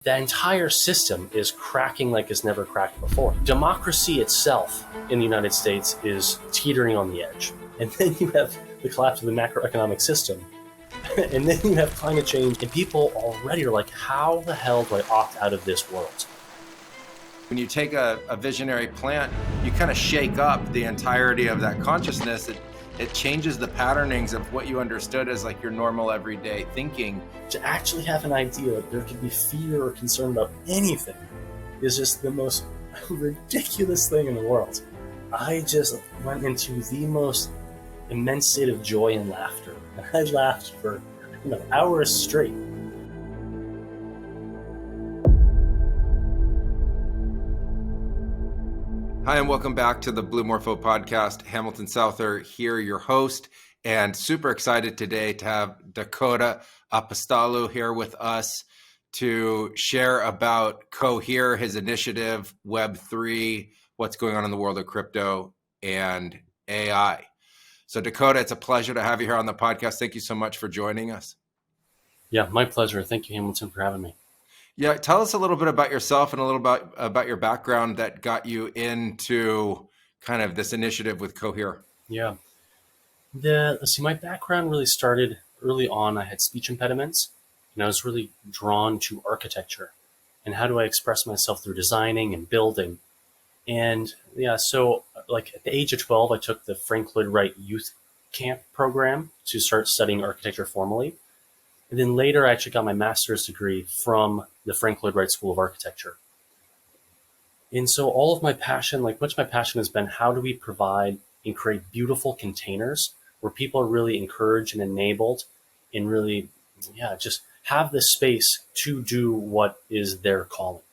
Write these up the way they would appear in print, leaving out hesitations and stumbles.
That entire system is cracking like it's never cracked before. Democracy itself in the United States is teetering on the edge. And then you have the collapse of the macroeconomic system. And then you have climate change. And people already are like, how the hell do I opt out of this world? When you take a visionary plant, you kind of shake up the entirety of that consciousness. It changes the patternings of what you understood as like your normal everyday thinking. To actually have an idea that there could be fear or concern about anything is just the most ridiculous thing in the world. I just went into the most immense state of joy and laughter. And I laughed for hours straight. Hi, and welcome back to the Blue Morpho podcast. Hamilton Souther here, your host, and super excited today to have Dakotah Apostolou here with us to share about Cohere, his initiative, Web3, what's going on in the world of crypto and AI. So Dakotah, it's a pleasure to have you here on the podcast. Thank you so much for joining us. Yeah, my pleasure. Thank you, Hamilton, for having me. Yeah, tell us a little bit about yourself and a little about your background that got you into kind of this initiative with Cohere. Yeah. My background really started early on. I had speech impediments, and I was really drawn to architecture and how do I express myself through designing and building. And so like at the age of 12, I took the Frank Lloyd Wright Youth Camp program to start studying architecture formally. And then later, I actually got my master's degree from the Frank Lloyd Wright School of Architecture. And so all of my passion, much of my passion has been how do we provide and create beautiful containers where people are really encouraged and enabled and really, just have the space to do what is their calling.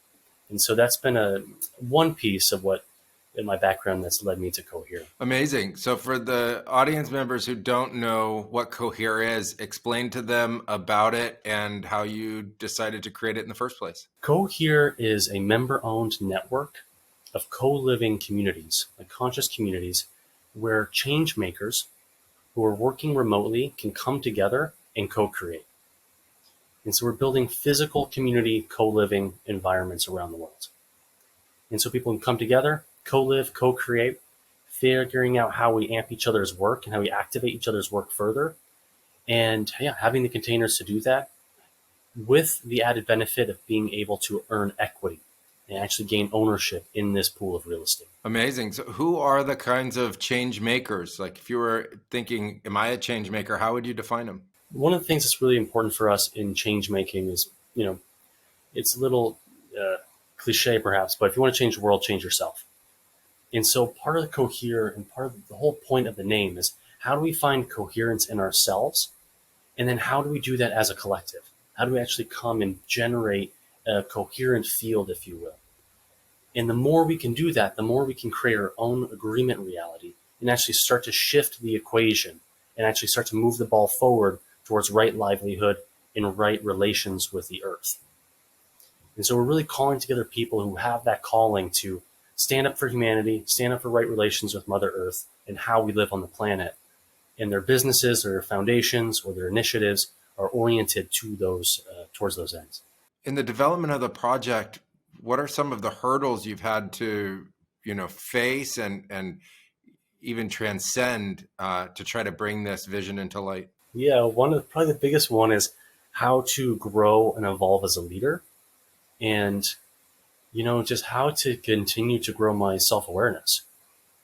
And so that's been one piece of what in my background that's led me to Cohere. Amazing. So for the audience members who don't know what Cohere is, explain to them about it and how you decided to create it in the first place. Cohere is a member-owned network of co-living communities, like conscious communities, where change makers who are working remotely can come together and co-create. And so we're building physical community co-living environments around the world. And so people can come together, co-live, co-create, figuring out how we amp each other's work and how we activate each other's work further. And having the containers to do that with the added benefit of being able to earn equity and actually gain ownership in this pool of real estate. Amazing. So who are the kinds of change makers? Like if you were thinking, am I a change maker? How would you define them? One of the things that's really important for us in change making is, it's a little cliche perhaps, but if you want to change the world, change yourself. And so part of the Cohere and part of the whole point of the name is how do we find coherence in ourselves? And then how do we do that as a collective? How do we actually come and generate a coherent field, if you will? And the more we can do that, the more we can create our own agreement reality and actually start to shift the equation and actually start to move the ball forward towards right livelihood and right relations with the earth. And so we're really calling together people who have that calling to stand up for humanity, stand up for right relations with Mother Earth and how we live on the planet. And their businesses or their foundations or their initiatives are oriented to those towards those ends. In the development of the project, what are some of the hurdles you've had to, face and even transcend to try to bring this vision into light? Yeah, probably the biggest one is how to grow and evolve as a leader, and just how to continue to grow my self-awareness,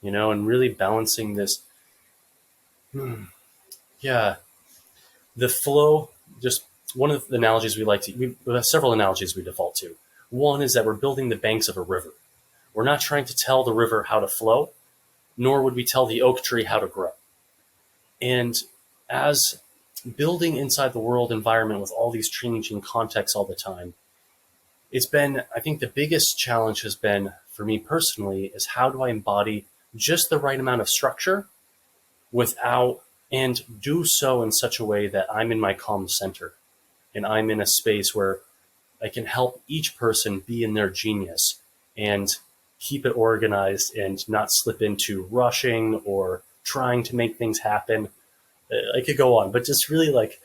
and really balancing this. The flow. Just one of the analogies we have several analogies we default to. One is that we're building the banks of a river. We're not trying to tell the river how to flow, nor would we tell the oak tree how to grow. And as building inside the world environment with all these changing contexts all the time, it's been, I think the biggest challenge has been for me personally is how do I embody just the right amount of structure and do so in such a way that I'm in my calm center and I'm in a space where I can help each person be in their genius and keep it organized and not slip into rushing or trying to make things happen. I could go on, but just really like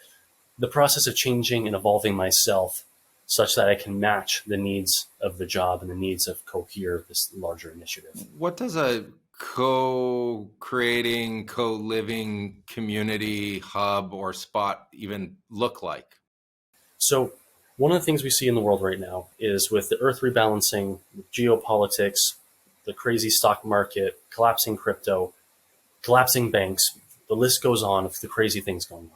the process of changing and evolving myself such that I can match the needs of the job and the needs of Cohere, this larger initiative. What does a co-creating, co-living community hub or spot even look like? So one of the things we see in the world right now is with the earth rebalancing, geopolitics, the crazy stock market, collapsing crypto, collapsing banks, the list goes on of the crazy things going on.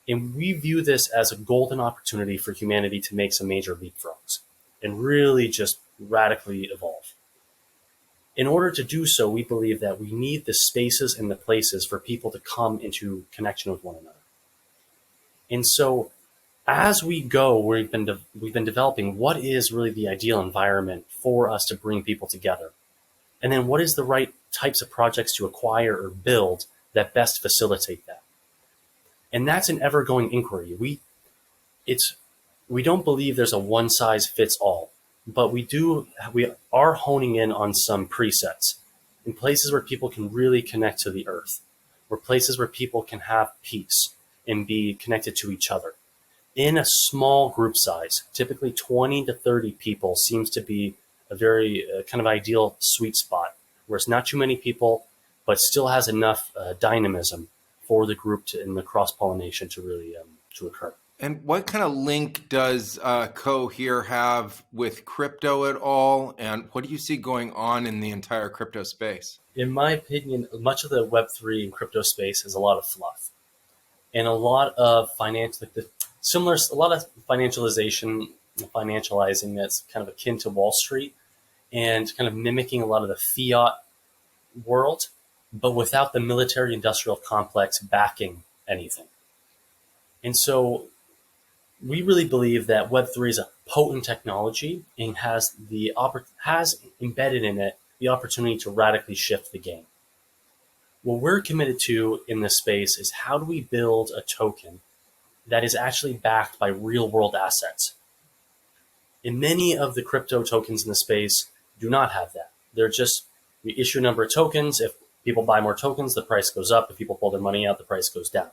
And we view this as a golden opportunity for humanity to make some major leapfrogs and really just radically evolve. In order to do so, we believe that we need the spaces and the places for people to come into connection with one another. And so as we go, we've been developing what is really the ideal environment for us to bring people together. And then what is the right types of projects to acquire or build that best facilitate that? And that's an ever-going inquiry. We don't believe there's a one-size-fits-all, but we are honing in on some presets in places where people can really connect to the earth, or places where people can have peace and be connected to each other. In a small group size, typically 20 to 30 people seems to be a very kind of ideal sweet spot, where it's not too many people, but still has enough dynamism for the group and the cross-pollination to really to occur. And what kind of link does Cohere have with crypto at all? And what do you see going on in the entire crypto space? In my opinion, much of the Web3 and crypto space is a lot of fluff and a lot of a lot of financializing that's kind of akin to Wall Street and kind of mimicking a lot of the fiat world, but without the military industrial complex backing anything. And so we really believe that Web3 is a potent technology and has embedded in it the opportunity to radically shift the game. What we're committed to in this space is how do we build a token that is actually backed by real world assets. And many of the crypto tokens in the space do not have that. They're just, we issue a number of tokens. If people buy more tokens, the price goes up. If people pull their money out, the price goes down.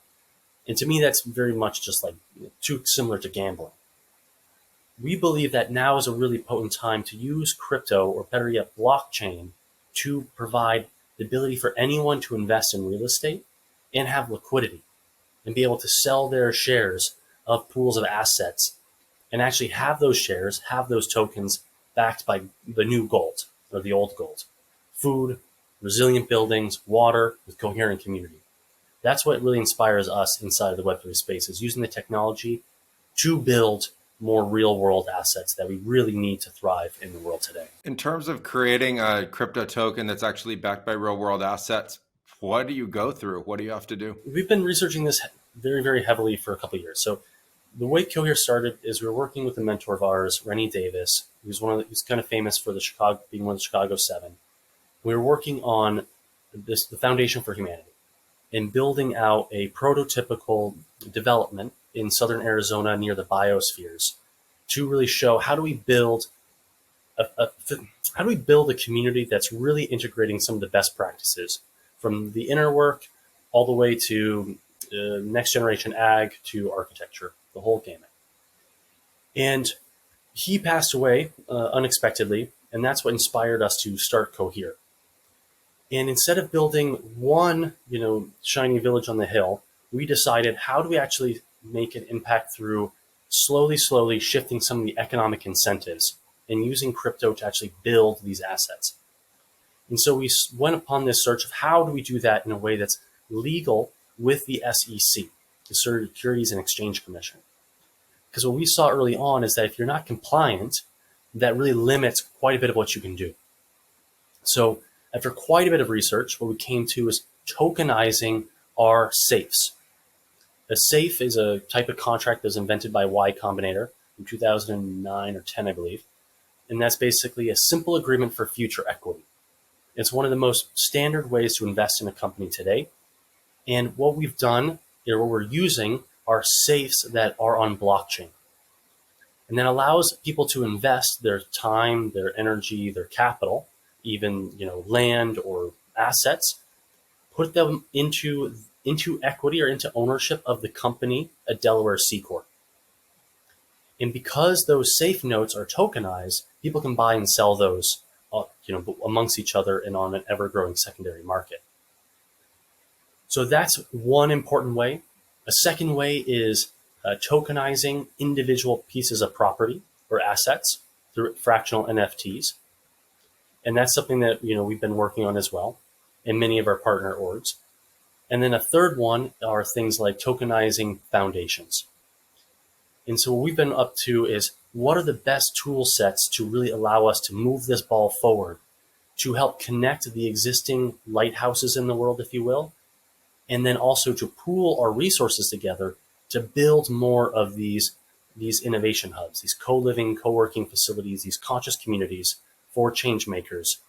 And to me, that's very much just like too similar to gambling. We believe that now is a really potent time to use crypto, or better yet, blockchain, to provide the ability for anyone to invest in real estate and have liquidity and be able to sell their shares of pools of assets and actually have those shares, have those tokens backed by the new gold or the old gold. Food, resilient buildings, water with coherent community. That's what really inspires us inside of the Web3 space, is using the technology to build more real world assets that we really need to thrive in the world today. In terms of creating a crypto token that's actually backed by real world assets, what do you go through? What do you have to do? We've been researching this very, very heavily for a couple of years. So the way Cohere started is we were working with a mentor of ours, Rennie Davis, who's kind of famous for being one of the Chicago Seven. We were working on the Foundation for Humanity and building out a prototypical development in southern Arizona near the biospheres to really show how do we build a community that's really integrating some of the best practices from the inner work all the way to next generation ag to architecture, the whole gamut. And he passed away unexpectedly, and that's what inspired us to start Cohere. And instead of building one, shiny village on the hill, we decided, how do we actually make an impact through slowly shifting some of the economic incentives and using crypto to actually build these assets. And so we went upon this search of how do we do that in a way that's legal with the SEC, the Securities and Exchange Commission. Because what we saw early on is that if you're not compliant, that really limits quite a bit of what you can do. So after quite a bit of research, what we came to is tokenizing our safes. A safe is a type of contract that was invented by Y Combinator in 2009 or 10, I believe. And that's basically a simple agreement for future equity. It's one of the most standard ways to invest in a company today. And what we've done, or what we're using, are safes that are on blockchain. And that allows people to invest their time, their energy, their capital, even land or assets, put them into equity or into ownership of the company, a Delaware C Corp. And because those safe notes are tokenized, people can buy and sell those amongst each other and on an ever-growing secondary market. So that's one important way. A second way is tokenizing individual pieces of property or assets through fractional NFTs. And that's something that we've been working on as well in many of our partner orgs. And then a third one are things like tokenizing foundations. And so what we've been up to is what are the best tool sets to really allow us to move this ball forward, to help connect the existing lighthouses in the world, if you will, and then also to pool our resources together to build more of these innovation hubs, these co-living, co-working facilities, these conscious communities for change makers,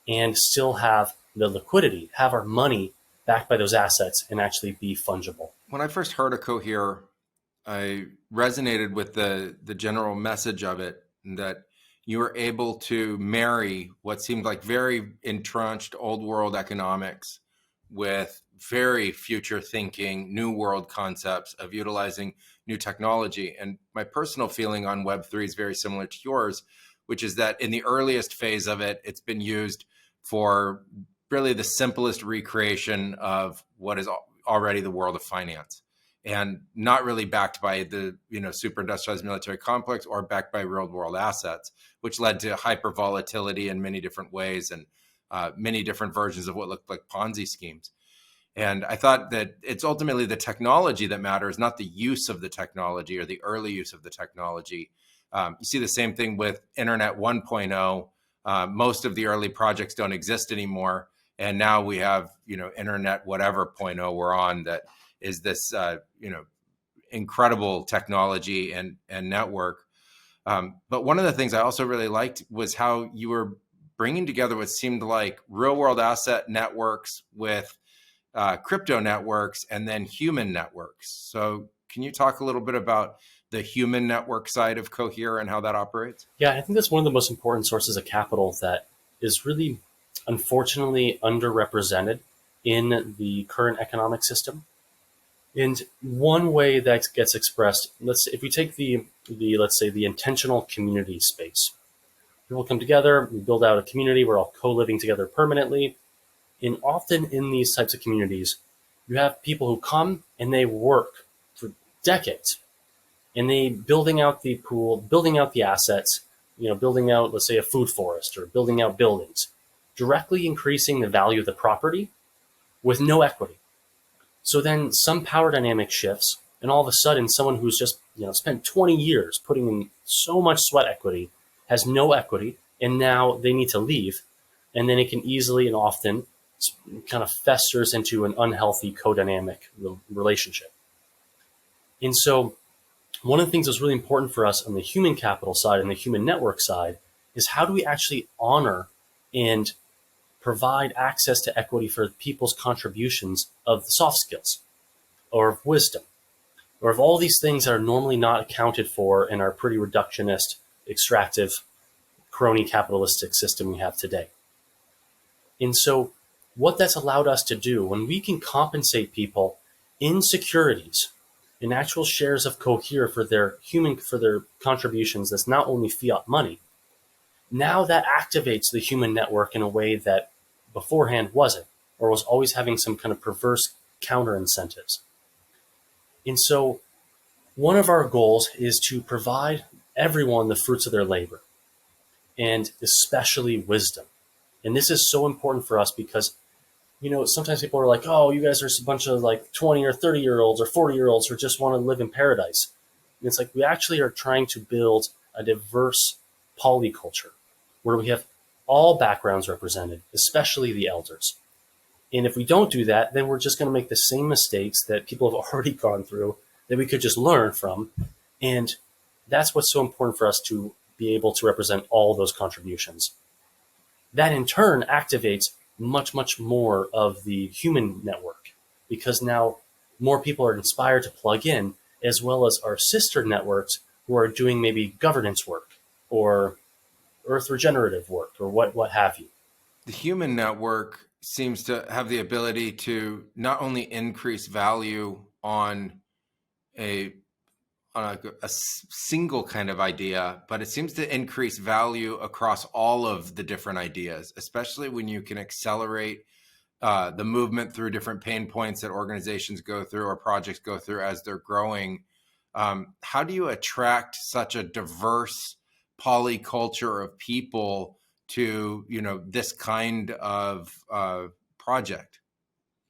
and still have the liquidity, have our money backed by those assets and actually be fungible. When I first heard of Cohere, I resonated with the general message of it, that you were able to marry what seemed like very entrenched old world economics with very future thinking, new world concepts of utilizing new technology. And my personal feeling on Web3 is very similar to yours, which is that in the earliest phase of it, it's been used for really the simplest recreation of what is already the world of finance, and not really backed by the super industrialized military complex or backed by real world assets, which led to hyper volatility in many different ways and many different versions of what looked like Ponzi schemes. And I thought that it's ultimately the technology that matters, not the use of the technology or the early use of the technology. You see the same thing with Internet 1.0. Most of the early projects don't exist anymore. And now we have, Internet whatever 0.0 we're on, that is this, incredible technology and network. But one of the things I also really liked was how you were bringing together what seemed like real world asset networks with crypto networks and then human networks. So can you talk a little bit about the human network side of Cohere and how that operates? Yeah, I think that's one of the most important sources of capital that is really, unfortunately, underrepresented in the current economic system. And one way that gets expressed, if we take let's say the intentional community space, people come together, we build out a community, we're all co-living together permanently. And often in these types of communities, you have people who come and they work for decades, and they building out the pool, building out the assets, building out, let's say, a food forest or building out buildings, directly increasing the value of the property with no equity. So then some power dynamic shifts, and all of a sudden someone who's just spent 20 years putting in so much sweat equity has no equity, and now they need to leave. And then it can easily and often kind of festers into an unhealthy codynamic relationship. And so one of the things that's really important for us on the human capital side and the human network side is how do we actually honor and provide access to equity for people's contributions of the soft skills or of wisdom or of all these things that are normally not accounted for in our pretty reductionist, extractive, crony capitalistic system we have today. And so what that's allowed us to do, when we can compensate people in securities, in actual shares of Cohere for their contributions, that's not only fiat money, now that activates the human network in a way that beforehand wasn't, or was always having some kind of perverse counter incentives. And so one of our goals is to provide everyone the fruits of their labor, and especially wisdom. And this is so important for us because sometimes people are like, oh, you guys are a bunch of like 20 or 30-year-olds or 40-year-olds who just want to live in paradise. And it's like we actually are trying to build a diverse polyculture where we have all backgrounds represented, especially the elders. And if we don't do that, then we're just going to make the same mistakes that people have already gone through that we could just learn from. And that's what's so important for us to be able to represent all those contributions. That in turn activates much, much more of the human network because now more people are inspired to plug in, as well as our sister networks who are doing maybe governance work or earth regenerative work or what have you. The human network seems to have the ability to not only increase value on a single kind of idea, but it seems to increase value across all of the different ideas, especially when you can accelerate the movement through different pain points that organizations go through or projects go through as they're growing. How do you attract such a diverse polyculture of people to, this kind of project?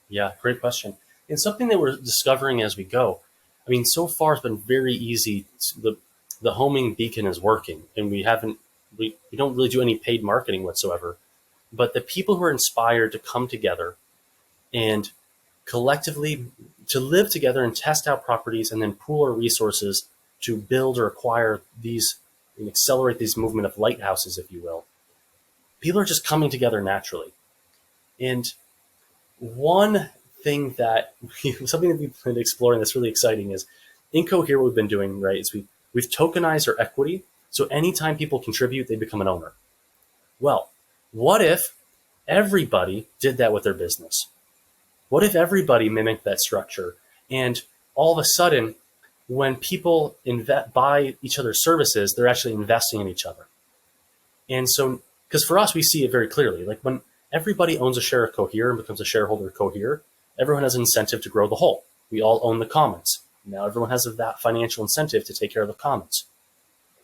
Yeah, great question. And something that we're discovering as we go. I mean, so far it's been very easy. The homing beacon is working, and we don't really do any paid marketing whatsoever. But the people who are inspired to come together and collectively to live together and test out properties and then pool our resources to build or acquire these and accelerate this movement of lighthouses, if you will. People are just coming together naturally. And one thing that something that we've been exploring that's really exciting is in Cohere, what we've been doing, right, is we've tokenized our equity. So anytime people contribute, they become an owner. Well, what if everybody did that with their business? What if everybody mimicked that structure? And all of a sudden, when people buy each other's services, they're actually investing in each other. And so, because for us, we see it very clearly. Like when everybody owns a share of Cohere and becomes a shareholder of Cohere, everyone has an incentive to grow the whole. We all own the commons. Now everyone has that financial incentive to take care of the commons.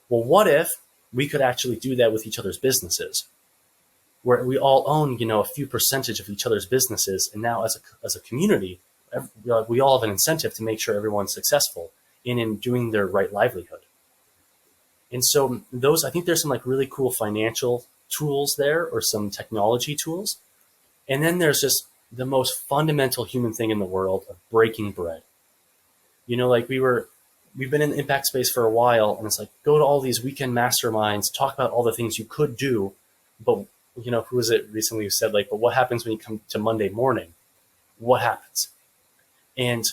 Well, what if we could actually do that with each other's businesses, where we all own, a few percentage of each other's businesses, and now as a community, we all have an incentive to make sure everyone's successful in doing their right livelihood. And so I think there's some like really cool financial tools there, or some technology tools. And then there's just the most fundamental human thing in the world of breaking bread. Like we've been in the impact space for a while, and it's like, go to all these weekend masterminds, talk about all the things you could do. But, who was it recently who said, like, but what happens when you come to Monday morning? What happens? And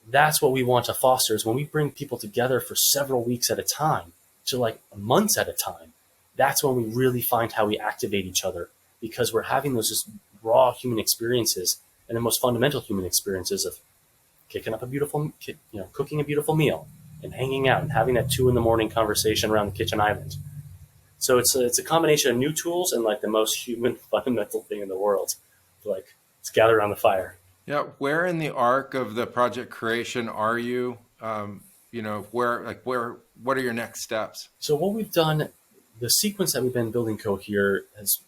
that's what we want to foster, is when we bring people together for several weeks at a time, to like months at a time, that's when we really find how we activate each other, because we're having those just raw human experiences, and the most fundamental human experiences of cooking a beautiful meal and hanging out and having that 2 a.m. conversation around the kitchen island. So it's a combination of new tools and like the most human fundamental thing in the world. Like, let's gather around the fire. Yeah. Where in the arc of the project creation are you? What are your next steps? So what we've done, the sequence that we've been building Cohere has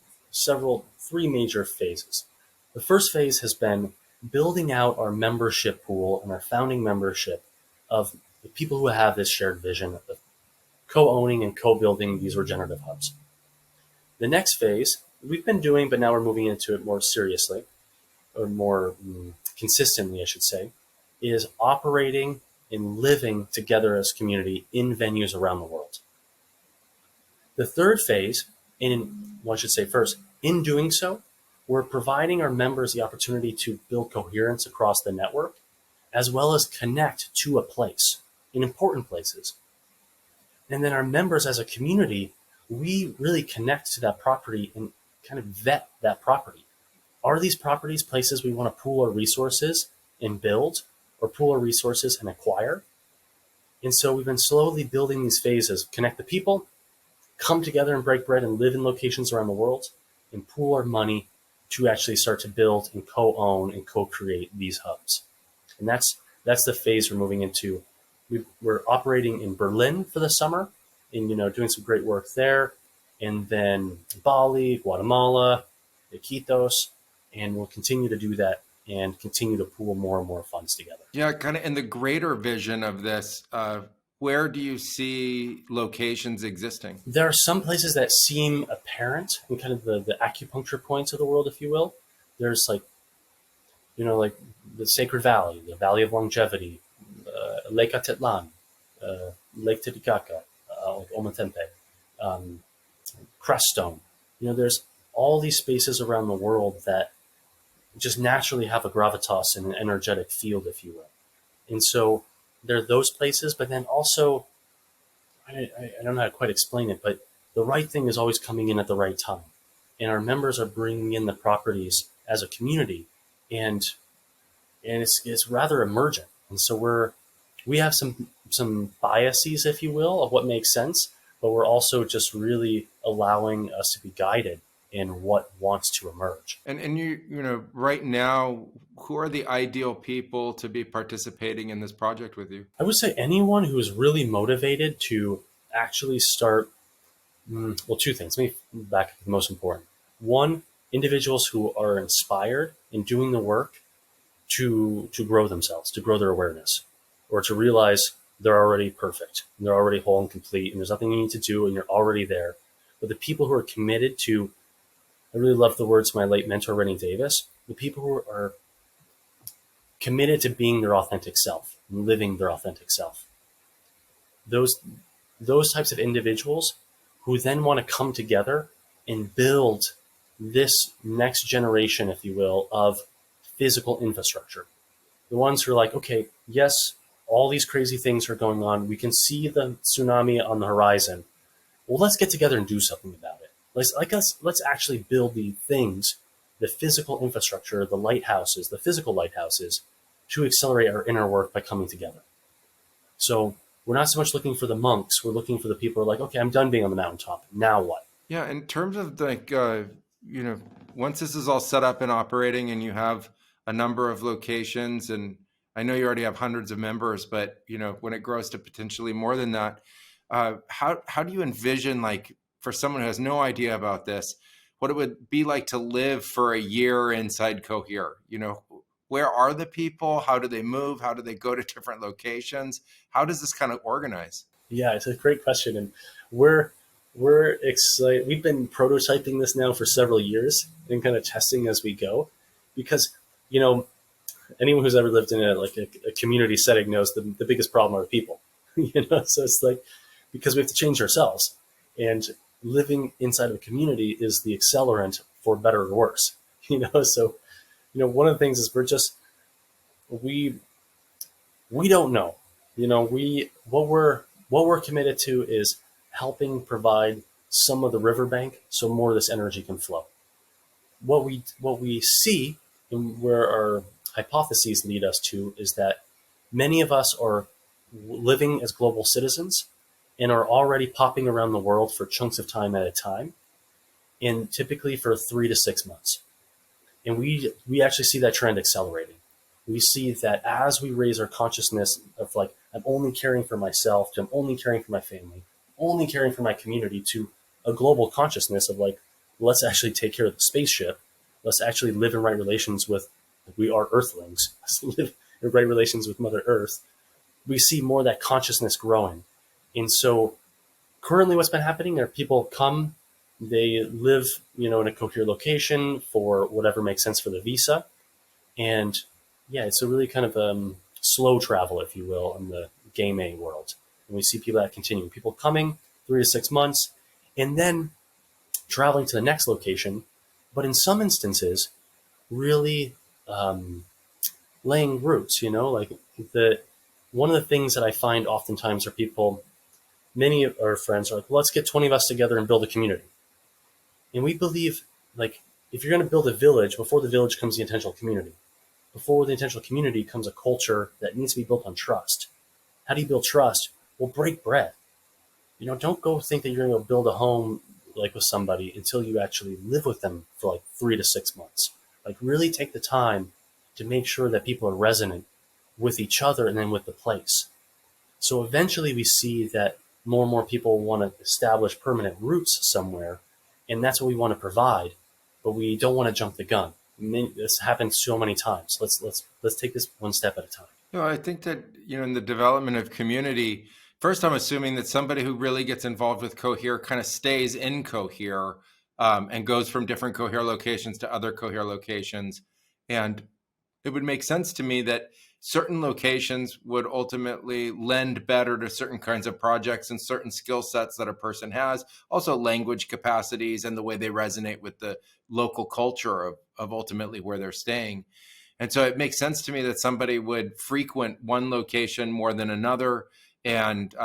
three major phases. The first phase has been building out our membership pool and our founding membership of the people who have this shared vision of co-owning and co-building these regenerative hubs. The next phase we've been doing, but now we're moving into it more seriously, or more consistently, I should say, is operating and living together as a community in venues around the world. The third phase, in doing so, we're providing our members the opportunity to build coherence across the network, as well as connect to a place in important places. And then our members as a community, we really connect to that property and kind of vet that property. Are these properties places we want to pool our resources and build, or pool our resources and acquire? And so we've been slowly building these phases: connect the people, come together and break bread and live in locations around the world, and pool our money to actually start to build and co-own and co-create these hubs. And that's the phase we're moving into. We're operating in Berlin for the summer, and doing some great work there, and then Bali, Guatemala, Iquitos, and we'll continue to do that and continue to pool more and more funds together. Yeah, kind of in the greater vision of this, where do you see locations existing? There are some places that seem apparent in kind of the acupuncture points of the world, if you will. There's like the Sacred Valley, the Valley of Longevity, Lake Atitlan, Lake Titicaca, like Ometempe, Crestone. There's all these spaces around the world that just naturally have a gravitas and an energetic field, if you will. And so there are those places, but then also, I don't know how to quite explain it, but the right thing is always coming in at the right time. And our members are bringing in the properties as a community, and it's rather emergent. And so we have some some biases, if you will, of what makes sense, but we're also just really allowing us to be guided in what wants to emerge. And right now, who are the ideal people to be participating in this project with you? I would say anyone who is really motivated to actually start, well, two things. Let me back up the most important. One, individuals who are inspired in doing the work to grow themselves, to grow their awareness, or to realize they're already perfect, and they're already whole and complete, and there's nothing you need to do, and you're already there. But the people who are committed to, I really love the words of my late mentor, Rennie Davis, the people who are committed to being their authentic self and living their authentic self. Those types of individuals who then want to come together and build this next generation, if you will, of physical infrastructure. The ones who are like, okay, yes, all these crazy things are going on. We can see the tsunami on the horizon. Well, let's get together and do something about it. Let's actually build the things, the physical infrastructure, the lighthouses, the physical lighthouses, to accelerate our inner work by coming together. So we're not so much looking for the monks. We're looking for the people who are like, okay, I'm done being on the mountaintop. Now what? Yeah, in terms of once this is all set up and operating and you have a number of locations, and I know you already have hundreds of members, but when it grows to potentially more than that, how do you envision, like, for someone who has no idea about this, what it would be like to live for a year inside Cohere? Where are the people? How do they move? How do they go to different locations? How does this kind of organize? Yeah, it's a great question, and we're excited. We've been prototyping this now for several years and kind of testing as we go, because anyone who's ever lived in a community setting knows the biggest problem are people. So it's like, because we have to change ourselves, and living inside of a community is the accelerant for better or worse. So one of the things is we don't know. What we're committed to is helping provide some of the riverbank so more of this energy can flow. What we see and where our hypotheses lead us to is that many of us are living as global citizens and are already popping around the world for chunks of time at a time, and typically for 3 to 6 months. And we actually see that trend accelerating. We see that as we raise our consciousness of like, I'm only caring for myself, to I'm only caring for my family, only caring for my community, to a global consciousness of like, let's actually take care of the spaceship. Let's actually live in right relations with, we are earthlings. Let's live in right relations with Mother Earth. We see more of that consciousness growing. And so currently what's been happening are people come, they live, in a Cohere location for whatever makes sense for the visa. And yeah, it's a really kind of slow travel, if you will, in the game A world. And we see people that continue. People coming 3 to 6 months and then traveling to the next location. But in some instances, really laying roots, one of the things that I find oftentimes are people, many of our friends are like, let's get 20 of us together and build a community. And we believe, like, if you're going to build a village, before the village comes the intentional community. Before the intentional community comes a culture that needs to be built on trust. How do you build trust? Well, break bread. Don't go think that you're going to build a home like with somebody until you actually live with them for like 3 to 6 months. Like, really take the time to make sure that people are resonant with each other and then with the place. So eventually we see that more and more people want to establish permanent roots somewhere, and that's what we want to provide, but we don't want to jump the gun. This happens so many times. Let's take this one step at a time. I think that, in the development of community, first, I'm assuming that somebody who really gets involved with Cohere kind of stays in Cohere and goes from different Cohere locations to other Cohere locations. And it would make sense to me that certain locations would ultimately lend better to certain kinds of projects and certain skill sets that a person has, also language capacities and the way they resonate with the local culture of ultimately where they're staying. And so it makes sense to me that somebody would frequent one location more than another and,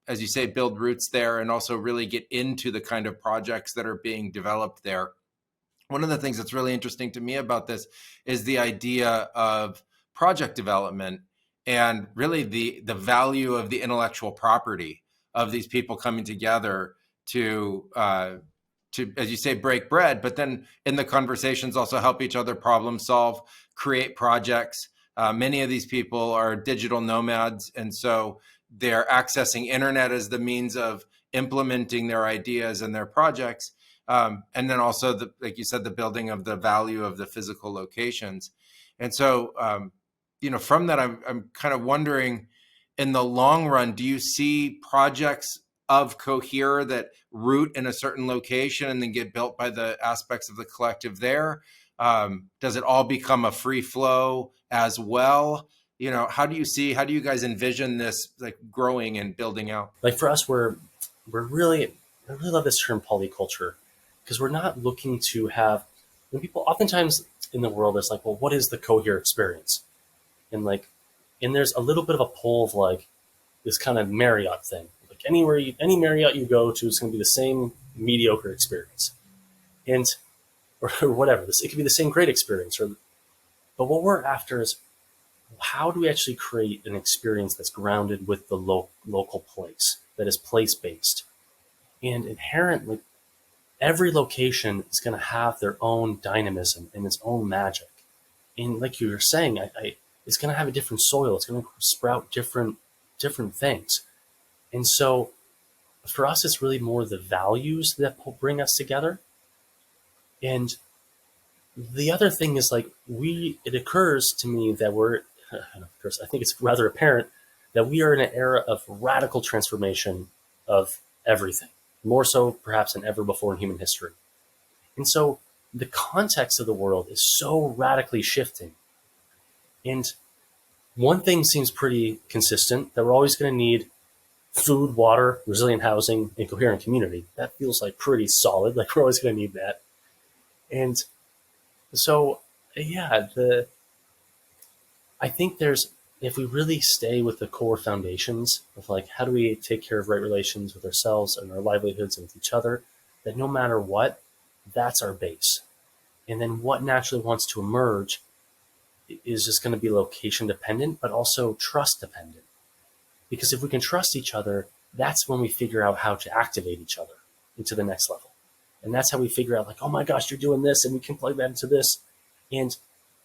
as you say, build roots there and also really get into the kind of projects that are being developed there. One of the things that's really interesting to me about this is the idea of project development and really the value of the intellectual property of these people coming together to as you say, break bread, but then in the conversations also help each other problem solve, create projects. Many of these people are digital nomads, and so they're accessing internet as the means of implementing their ideas and their projects. And then also, like you said, the building of the value of the physical locations. And so, from that, I'm kind of wondering, in the long run, do you see projects of Cohere that root in a certain location and then get built by the aspects of the collective there? Does it all become a free flow as well? How do you guys envision this like growing and building out? Like for us, I really love this term polyculture, because we're not looking to have, when people oftentimes in the world, it's like, well, what is the Cohere experience? And there's a little bit of a pull of like this kind of Marriott thing. Like any Marriott you go to, it's going to be the same mediocre experience, and or whatever. It could be the same great experience. But what we're after is, how do we actually create an experience that's grounded with the local place, that is place based, and inherently, every location is going to have their own dynamism and its own magic. And like you were saying, it's going to have a different soil. It's going to sprout different things. And so for us, it's really more the values that bring us together. And the other thing is it occurs to me that I think it's rather apparent that we are in an era of radical transformation of everything, more so perhaps than ever before in human history. And so the context of the world is so radically shifting. And one thing seems pretty consistent, that we're always going to need food, water, resilient housing, and coherent community. That feels like pretty solid. Like we're always going to need that. And so, yeah, I think if we really stay with the core foundations of like, how do we take care of right relations with ourselves and our livelihoods and with each other, that no matter what, that's our base. And then what naturally wants to emerge is just going to be location dependent, but also trust dependent. Because if we can trust each other, that's when we figure out how to activate each other into the next level. And that's how we figure out like, oh my gosh, you're doing this, and we can plug that into this. And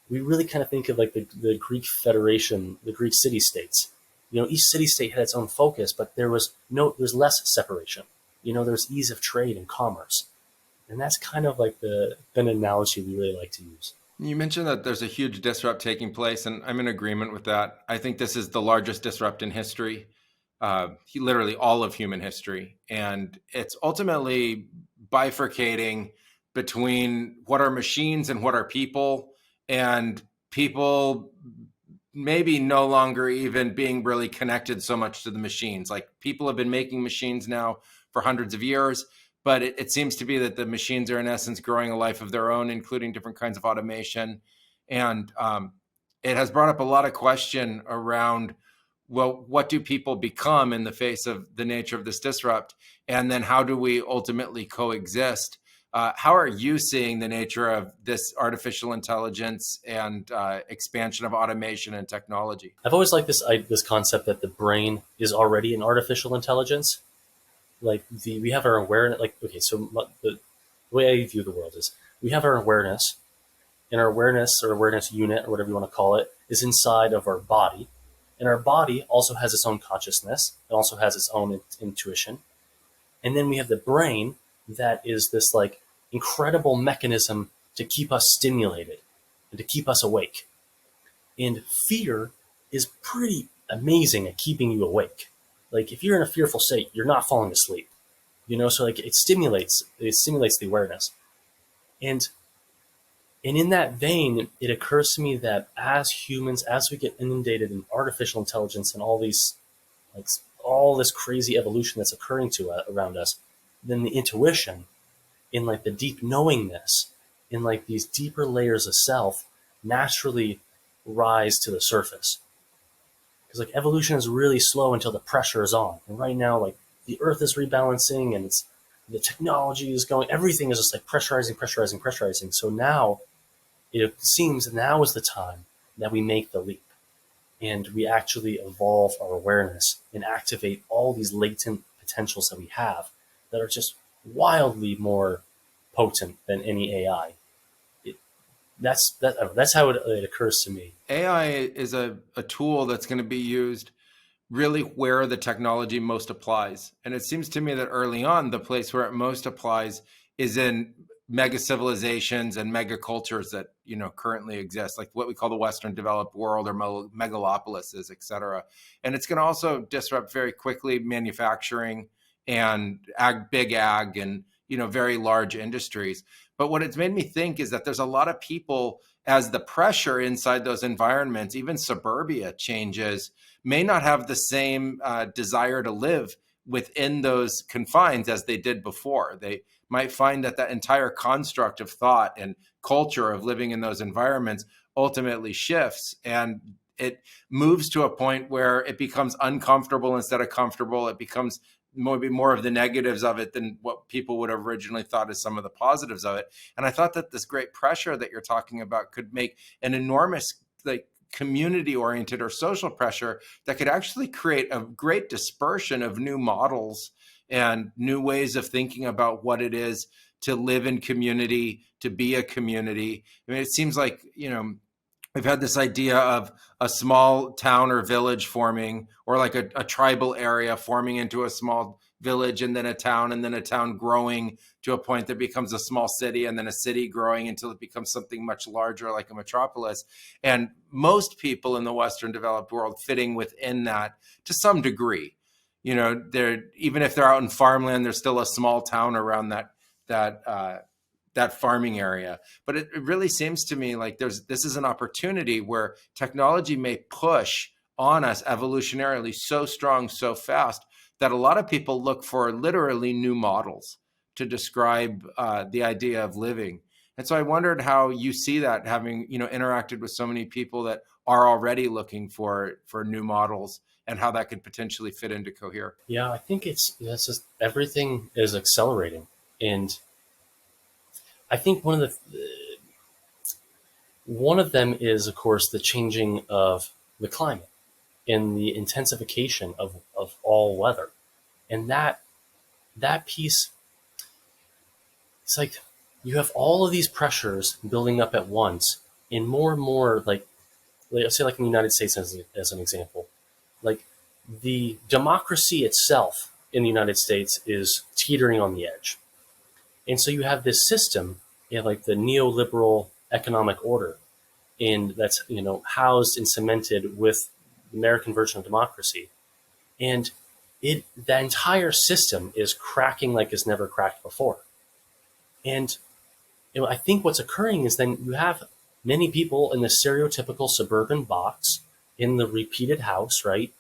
we really kind of think of like the Greek Federation, the Greek city-states. Each city-state had its own focus, but there's less separation. There's ease of trade and commerce. And that's kind of like the analogy we really like to use. You mentioned that there's a huge disrupt taking place, and I'm in agreement with that. I think this is the largest disrupt in history, literally all of human history. And it's ultimately bifurcating between what are machines and what are people, and people maybe no longer even being really connected so much to the machines. Like people have been making machines now for hundreds of years, but it seems to be that the machines are in essence growing a life of their own, including different kinds of automation. And it has brought up a lot of question around, well, what do people become in the face of the nature of this disrupt? And then how do we ultimately coexist? How are you seeing the nature of this artificial intelligence and expansion of automation and technology? I've always liked this concept that the brain is already an artificial intelligence. Like we have our awareness. So the way I view the world is we have our awareness, and our awareness or awareness unit or whatever you want to call it is inside of our body, and our body also has its own consciousness. It also has its own intuition, and then we have the brain that is this like incredible mechanism to keep us stimulated and to keep us awake. And fear is pretty amazing at keeping you awake. Like if you're in a fearful state, you're not falling asleep, so like it stimulates the awareness. And in that vein, it occurs to me that as humans, as we get inundated in artificial intelligence and all this crazy evolution that's occurring around us, then the intuition in like the deep knowingness in like these deeper layers of self naturally rise to the surface. Because like evolution is really slow until the pressure is on. And right now, like the earth is rebalancing and the technology is going, everything is just like pressurizing. So now it seems now is the time that we make the leap. and we actually evolve our awareness and activate all these latent potentials that we have that are just wildly more potent than any AI. It, that's how it occurs to me. AI is a tool that's going to be used really where the technology most applies. And it seems to me that early on, the place where it most applies is in mega civilizations and mega cultures that, currently exist, like what we call the Western developed world or megalopolises, et cetera. And it's going to also disrupt very quickly manufacturing and big ag and, very large industries. But what it's made me think is that there's a lot of people, as the pressure inside those environments, even suburbia changes, may not have the same desire to live within those confines as they did before. They might find that that entire construct of thought and culture of living in those environments ultimately shifts, and it moves to a point where it becomes uncomfortable instead of comfortable. It becomes maybe more of the negatives of it than what people would have originally thought as some of the positives of it. And I thought that this great pressure that you're talking about could make an enormous, like, community oriented or social pressure that could actually create a great dispersion of new models and new ways of thinking about what it is to live in community, to be a community. I mean, it seems like, we've had this idea of a small town or village forming, or like a tribal area forming into a small village, and then a town growing to a point that becomes a small city, and then a city growing until it becomes something much larger like a metropolis. And most people in the Western developed world fitting within that to some degree. They're, even if they're out in farmland, there's still a small town around that farming area. But it really seems to me like this is an opportunity where technology may push on us evolutionarily so strong, so fast, that a lot of people look for literally new models to describe the idea of living. And so I wondered how you see that, having interacted with so many people that are already looking for new models, and how that could potentially fit into Cohere. Yeah, I think it's just everything is accelerating, and I think one of them is, of course, the changing of the climate and the intensification of all weather, and that piece. It's like you have all of these pressures building up at once, and more, like let's say, like in the United States as an example, like the democracy itself in the United States is teetering on the edge. And so you have this system, you have like the neoliberal economic order, and that's housed and cemented with the American version of democracy. And that entire system is cracking like it's never cracked before. And I think what's occurring is then you have many people in the stereotypical suburban box in the repeated house, right?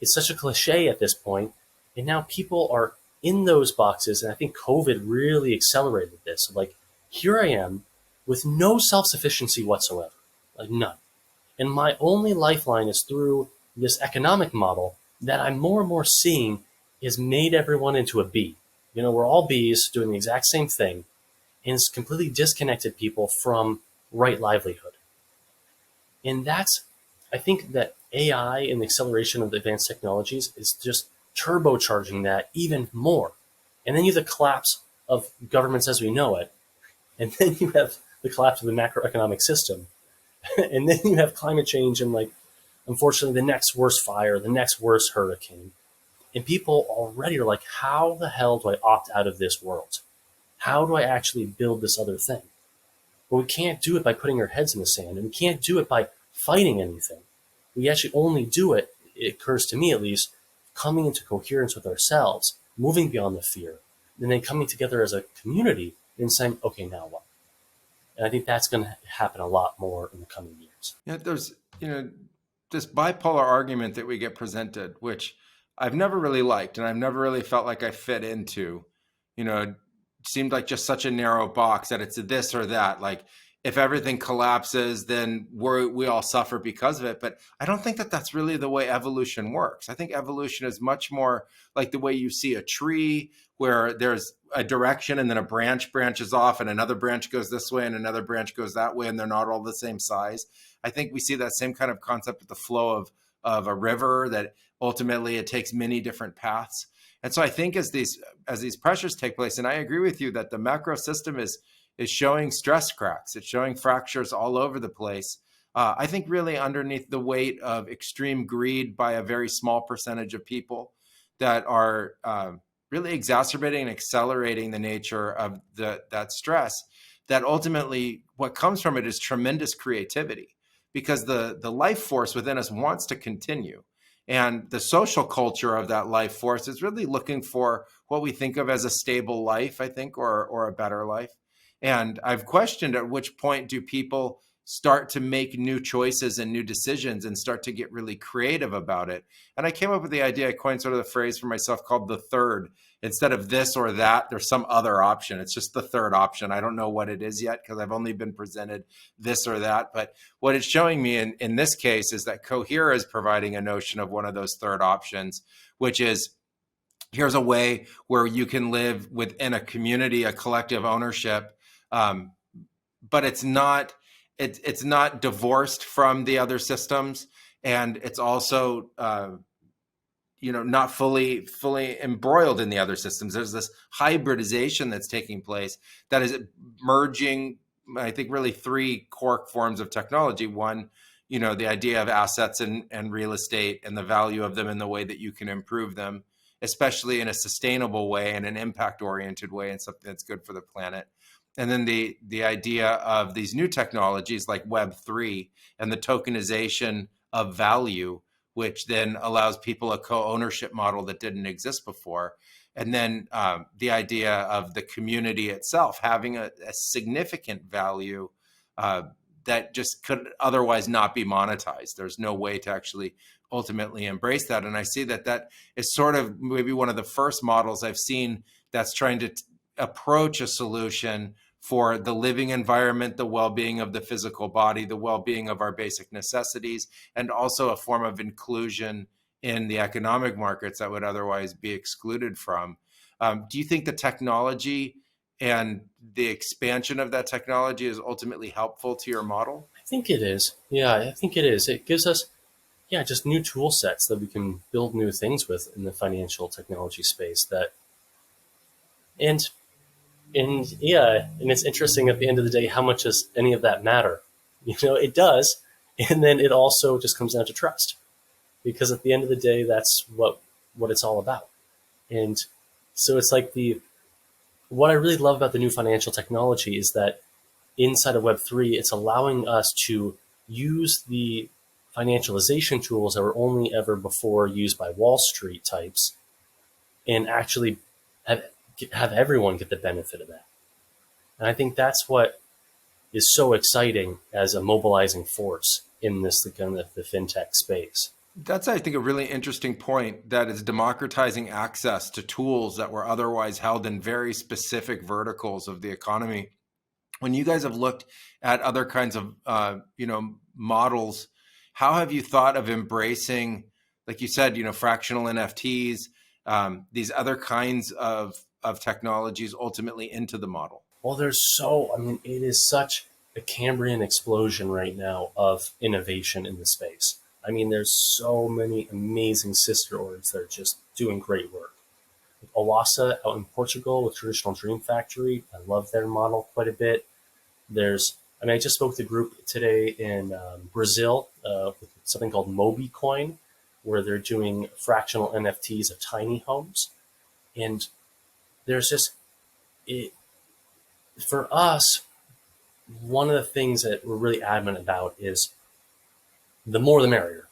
It's such a cliche at this point. And now people are in those boxes. And I think COVID really accelerated this. Like, here I am with no self-sufficiency whatsoever, like none. And my only lifeline is through this economic model that I'm more and more seeing has made everyone into a bee. We're all bees doing the exact same thing, and it's completely disconnected people from right livelihood. And I think that AI and the acceleration of the advanced technologies is just turbocharging that even more. And then you have the collapse of governments as we know it. And then you have the collapse of the macroeconomic system. And then you have climate change and, like, unfortunately, the next worst fire, the next worst hurricane. And people already are like, how the hell do I opt out of this world? How do I actually build this other thing? Well, we can't do it by putting our heads in the sand, and we can't do it by fighting anything. We actually only do it occurs to me at least, coming into coherence with ourselves, moving beyond the fear, and then coming together as a community and saying, okay, now what? And I think that's going to happen a lot more in the coming years. Yeah, there's, this bipolar argument that we get presented, which I've never really liked, and I've never really felt like I fit into. It seemed like just such a narrow box that it's this or that. Like, if everything collapses, then we all suffer because of it. But I don't think that that's really the way evolution works. I think evolution is much more like the way you see a tree, where there's a direction, and then a branch branches off, and another branch goes this way and another branch goes that way, and they're not all the same size. I think we see that same kind of concept with the flow of a river, that ultimately it takes many different paths. And so I think as these pressures take place, and I agree with you that the macro system is showing stress cracks, it's showing fractures all over the place. I think really underneath the weight of extreme greed by a very small percentage of people that are really exacerbating and accelerating the nature of that stress, that ultimately what comes from it is tremendous creativity, because the life force within us wants to continue. And the social culture of that life force is really looking for what we think of as a stable life, I think, or a better life. And I've questioned at which point do people start to make new choices and new decisions and start to get really creative about it. And I came up with the idea, I coined sort of the phrase for myself called the third. Instead of this or that, there's some other option. It's just the third option. I don't know what it is yet because I've only been presented this or that. But what it's showing me in this case is that Cohere is providing a notion of one of those third options, which is, here's a way where you can live within a community, a collective ownership, but it's not divorced from the other systems, and it's also not fully embroiled in the other systems. There's this hybridization that's taking place that is merging, I think, really three core forms of technology. One, the idea of assets and real estate and the value of them and the way that you can improve them, especially in a sustainable way and an impact-oriented way, and something that's good for the planet. And then the idea of these new technologies like Web3 and the tokenization of value, which then allows people a co-ownership model that didn't exist before. And then the idea of the community itself having a significant value that just could otherwise not be monetized. There's no way to actually ultimately embrace that. And I see that is sort of maybe one of the first models I've seen that's trying to approach a solution for the living environment, the well-being of the physical body, the well-being of our basic necessities, and also a form of inclusion in the economic markets that would otherwise be excluded from. Do you think the technology and the expansion of that technology is ultimately helpful to your model? I think it is. Yeah, I think it is. It gives us, just new tool sets that we can build new things with in the financial technology space. And it's interesting at the end of the day, how much does any of that matter? It does. And then it also just comes down to trust, because at the end of the day, that's what it's all about. And so it's like what I really love about the new financial technology is that inside of Web3, it's allowing us to use the financialization tools that were only ever before used by Wall Street types and actually have everyone get the benefit of that. And I think that's what is so exciting as a mobilizing force in the fintech space. That's, I think, a really interesting point, that is democratizing access to tools that were otherwise held in very specific verticals of the economy. When you guys have looked at other kinds of, models, how have you thought of embracing, like you said, fractional NFTs, these other kinds of technologies ultimately into the model? Well, it is such a Cambrian explosion right now of innovation in the space. There's so many amazing sister orgs that are just doing great work. Ayahuasca out in Portugal with Traditional Dream Factory, I love their model quite a bit. I just spoke to a group today in Brazil with something called MobiCoin, where they're doing fractional NFTs of tiny homes. And there's for us, one of the things that we're really adamant about is the more the merrier.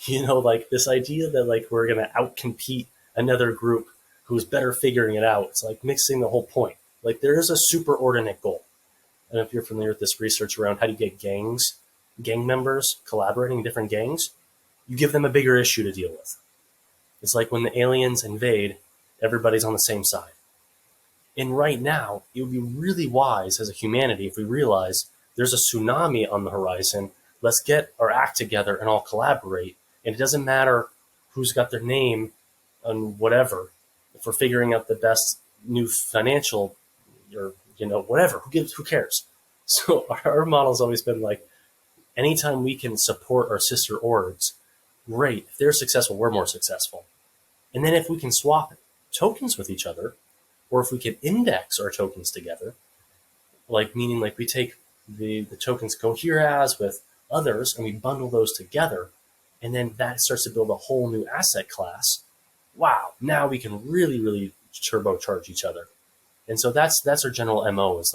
This idea that we're going to outcompete another group who's better figuring it out. It's like mixing the whole point. There is a superordinate goal. And if you're familiar with this research around how do you get gang members collaborating in different gangs, you give them a bigger issue to deal with. It's like when the aliens invade, everybody's on the same side. And right now, it would be really wise as a humanity if we realize there's a tsunami on the horizon. Let's get our act together and all collaborate. And it doesn't matter who's got their name and whatever. If we're figuring out the best new financial or, whatever, who cares? So our model's always been like, anytime we can support our sister orgs, great. If they're successful, we're more successful. And then if we can swap tokens with each other, or if we can index our tokens together, meaning we take the tokens Cohere has with others and we bundle those together, and then that starts to build a whole new asset class. Wow, now we can really, really turbocharge each other. And so that's our general MO is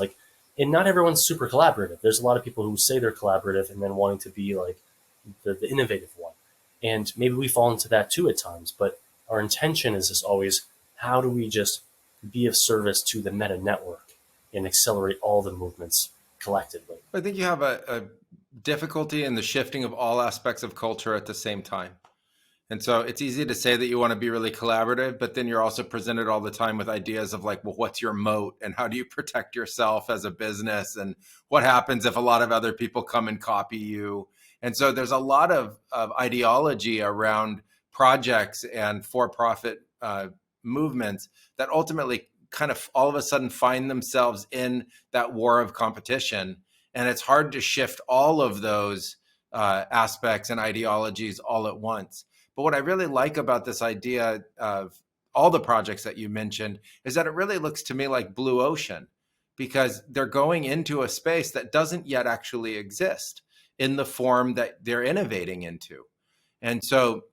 and not everyone's super collaborative. There's a lot of people who say they're collaborative and then wanting to be the innovative one. And maybe we fall into that too at times, but our intention is just always, how do we just be of service to the meta network and accelerate all the movements collectively? I think you have a difficulty in the shifting of all aspects of culture at the same time. And so it's easy to say that you want to be really collaborative, but then you're also presented all the time with ideas of well, what's your moat and how do you protect yourself as a business? And what happens if a lot of other people come and copy you? And so there's a lot of ideology around projects and for-profit movements that ultimately kind of all of a sudden find themselves in that war of competition. And it's hard to shift all of those aspects and ideologies all at once. But what I really like about this idea of all the projects that you mentioned is that it really looks to me like blue ocean, because they're going into a space that doesn't yet actually exist in the form that they're innovating into. And so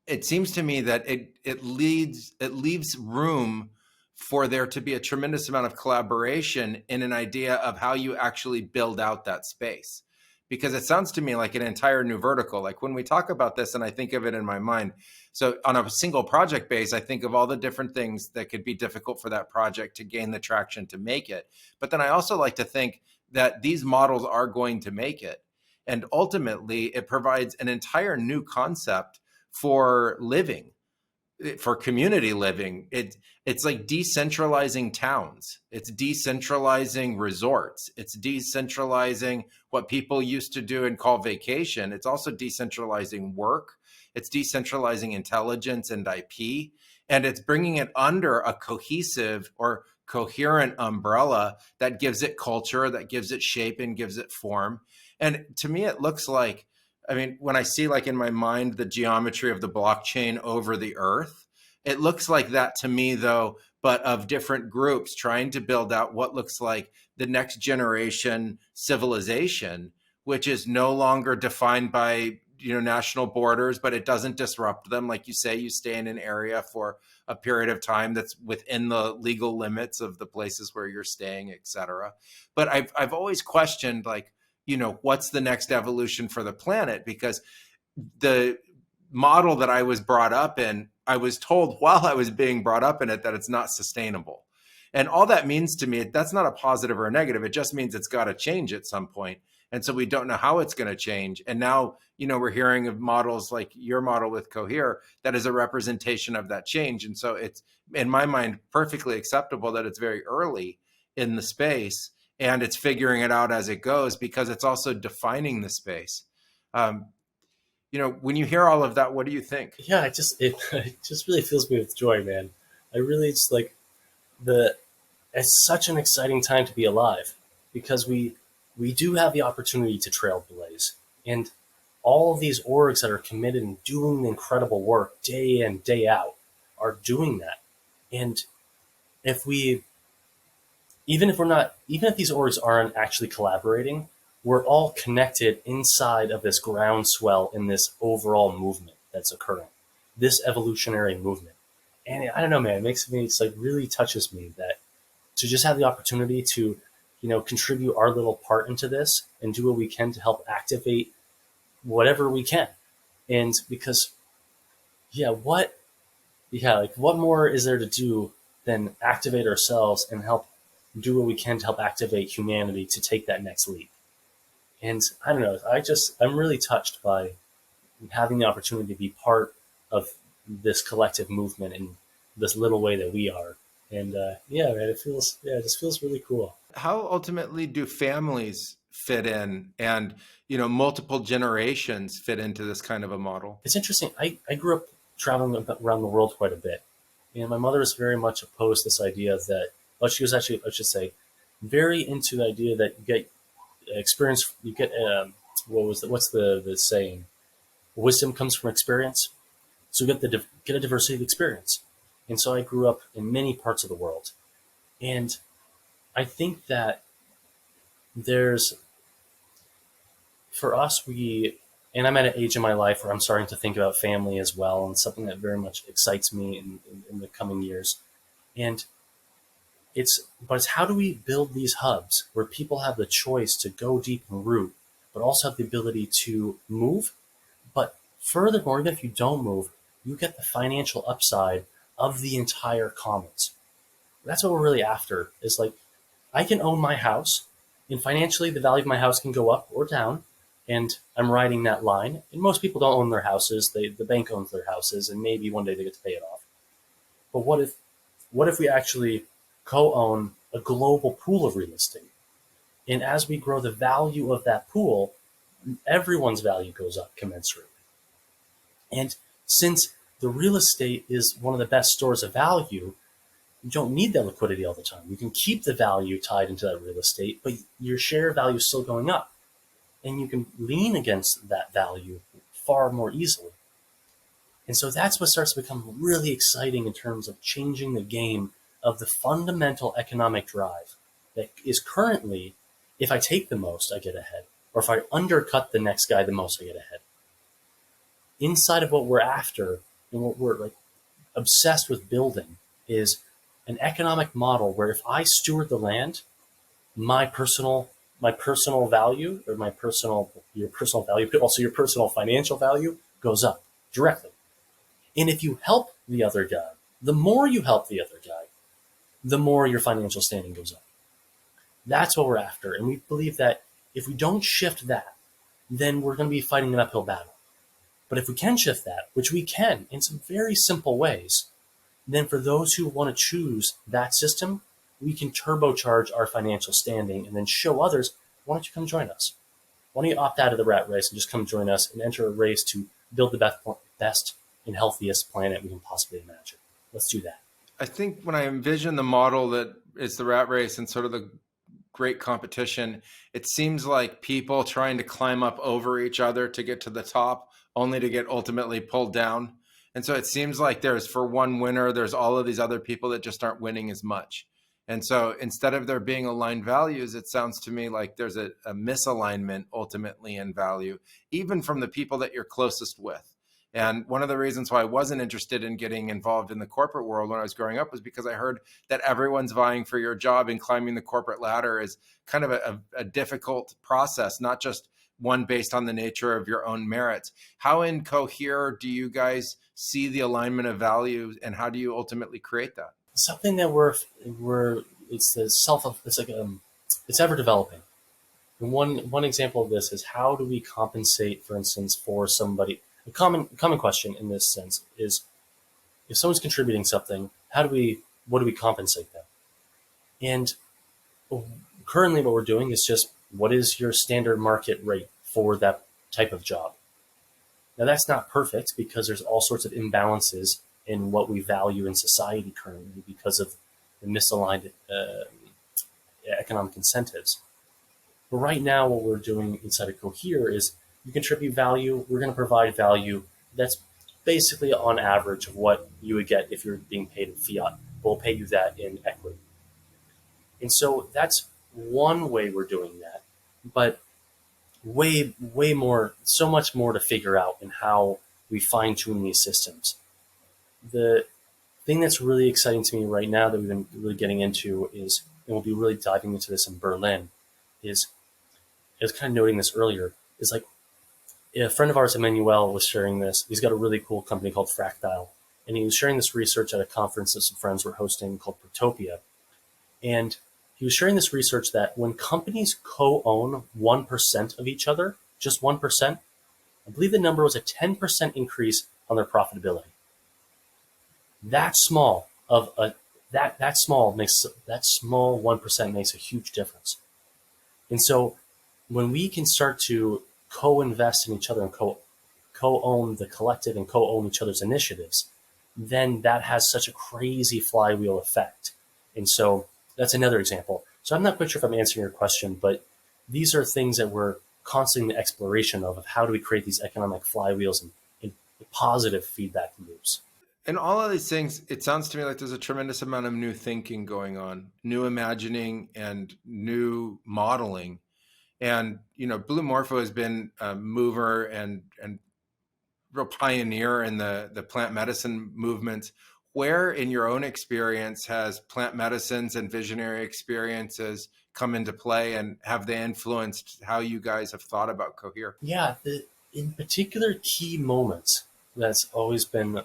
it seems to me that it leaves room for there to be a tremendous amount of collaboration in an idea of how you actually build out that space. Because it sounds to me like an entire new vertical. Like when we talk about this and I think of it in my mind, so on a single project base, I think of all the different things that could be difficult for that project to gain the traction to make it. But then I also like to think that these models are going to make it. And ultimately, it provides an entire new concept for living, for community living. It's like decentralizing towns. It's decentralizing resorts. It's decentralizing what people used to do and call vacation. It's also decentralizing work. It's decentralizing intelligence and IP. And it's bringing it under a cohesive or coherent umbrella that gives it culture, that gives it shape and gives it form. And to me, it looks like, I mean, when I see in my mind the geometry of the blockchain over the earth, it looks like that to me, though, but of different groups trying to build out what looks like the next generation civilization, which is no longer defined by national borders, but it doesn't disrupt them. Like you say, you stay in an area for a period of time that's within the legal limits of the places where you're staying, et cetera. But I've always questioned, what's the next evolution for the planet? Because the model that I was brought up in, I was told while I was being brought up in it that it's not sustainable. And all that means to me, that's not a positive or a negative. It just means it's got to change at some point. And so we don't know how it's going to change. And now, we're hearing of models like your model with Cohere that is a representation of that change. And so it's, in my mind, perfectly acceptable that it's very early in the space and it's figuring it out as it goes, because it's also defining the space. When you hear all of that, what do you think? Yeah, it just really fills me with joy, man. I really just it's such an exciting time to be alive, because we do have the opportunity to trailblaze, and all of these orgs that are committed and doing incredible work day in, day out are doing that. And even if these orgs aren't actually collaborating, we're all connected inside of this groundswell in this overall movement that's occurring, this evolutionary movement. And I don't know, man, it makes me, it's really touches me that to just have the opportunity to, contribute our little part into this and do what we can to help activate whatever we can. And because, what more is there to do than activate ourselves and help do what we can to help activate humanity to take that next leap? And I don't know, I'm really touched by having the opportunity to be part of this collective movement in this little way that we are. And man, it just feels really cool. How ultimately do families fit in and, multiple generations fit into this kind of a model? It's interesting. I grew up traveling around the world quite a bit. And my mother was very much opposed to this idea that, well, she was actually, I should say, very into the idea that you get experience, you get, what's the saying? Wisdom comes from experience. So you get a diversity of experience. And so I grew up in many parts of the world. And I think that there's, for us, and I'm at an age in my life where I'm starting to think about family as well, and something that very much excites me in the coming years. And but it's how do we build these hubs where people have the choice to go deep and root, but also have the ability to move. But furthermore, even if you don't move, you get the financial upside of the entire commons. That's what we're really after, is like, I can own my house, and financially the value of my house can go up or down, and I'm riding that line. And most people don't own their houses. The bank owns their houses, and maybe one day they get to pay it off. But what if we actually co-own a global pool of real estate? And as we grow the value of that pool, everyone's value goes up commensurately. And since the real estate is one of the best stores of value, you don't need that liquidity all the time. You can keep the value tied into that real estate, but your share value is still going up. And you can lean against that value far more easily. And so that's what starts to become really exciting in terms of changing the game of the fundamental economic drive that is currently, if I take the most, I get ahead. Or if I undercut the next guy the most, I get ahead. Inside of what we're after and what we're like obsessed with building is an economic model where if I steward the land, my personal value, or your personal value, but also your personal financial value goes up directly. And if you help the other guy, the more you help the other guy, the more your financial standing goes up. That's what we're after. And we believe that if we don't shift that, then we're going to be fighting an uphill battle. But if we can shift that, which we can in some very simple ways, then for those who want to choose that system, we can turbocharge our financial standing and then show others, why don't you come join us? Why don't you opt out of the rat race and just come join us and enter a race to build the best and healthiest planet we can possibly imagine? Let's do that. I think when I envision the model that is the rat race and sort of the great competition, it seems like people trying to climb up over each other to get to the top, only to get ultimately pulled down. And so it seems like there's, for one winner, there's all of these other people that just aren't winning as much. And so instead of there being aligned values, it sounds to me like there's a misalignment ultimately in value, even from the people that you're closest with. And one of the reasons why I wasn't interested in getting involved in the corporate world when I was growing up was because I heard that everyone's vying for your job, and climbing the corporate ladder is kind of a difficult process, not just one based on the nature of your own merits. How in Cohere do you guys see the alignment of values, and how do you ultimately create that? Something that it's ever developing. And one example of this is, how do we compensate, for instance, for somebody? A common question in this sense is, if someone's contributing something, what do we compensate them? And currently what we're doing is just, what is your standard market rate for that type of job? Now that's not perfect, because there's all sorts of imbalances in what we value in society currently because of the misaligned economic incentives. But right now what we're doing inside of Cohere is, you contribute value, we're going to provide value that's basically on average of what you would get if you're being paid in fiat. We'll pay you that in equity. And so that's one way we're doing that, but way more, so much more to figure out in how we fine tune these systems. The thing that's really exciting to me right now that we've been really getting into is, and we'll be really diving into this in Berlin, is, I was kind of noting this earlier, is like, a friend of ours, Emmanuel, was sharing this. He's got a really cool company called Fractile, and he was sharing this research at a conference that some friends were hosting called Protopia. And he was sharing this research that when companies co-own 1% of each other, just 1%, I believe the number was a 10% increase on their profitability. That small 1% makes a huge difference. And so when we can start to co-invest in each other and co-own the collective and co-own each other's initiatives, then that has such a crazy flywheel effect. And so that's another example. So I'm not quite sure if I'm answering your question, but these are things that we're constantly in the exploration of how do we create these economic flywheels and positive feedback loops. And all of these things, it sounds to me like there's a tremendous amount of new thinking going on, new imagining and new modeling. And, Blue Morpho has been a mover and real pioneer in the plant medicine movement. Where in your own experience has plant medicines and visionary experiences come into play, and have they influenced how you guys have thought about Cohere? Yeah, in particular key moments, that's always been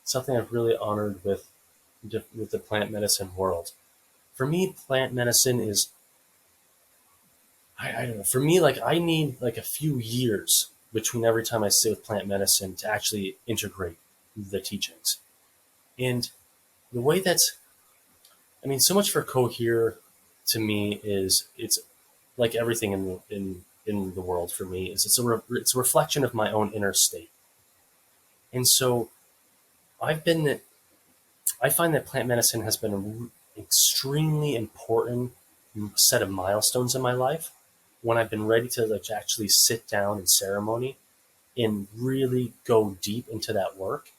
something I've really honored with the plant medicine world. For me, plant medicine is, I don't know, for me, like I need like a few years between every time I sit with plant medicine to actually integrate the teachings. And the way that's, I mean, so much for Cohere to me is it's like everything in the world for me is it's a reflection of my own inner state. And so I've been I find that plant medicine has been an extremely important set of milestones in my life when I've been ready to like actually sit down in ceremony and really go deep into that work.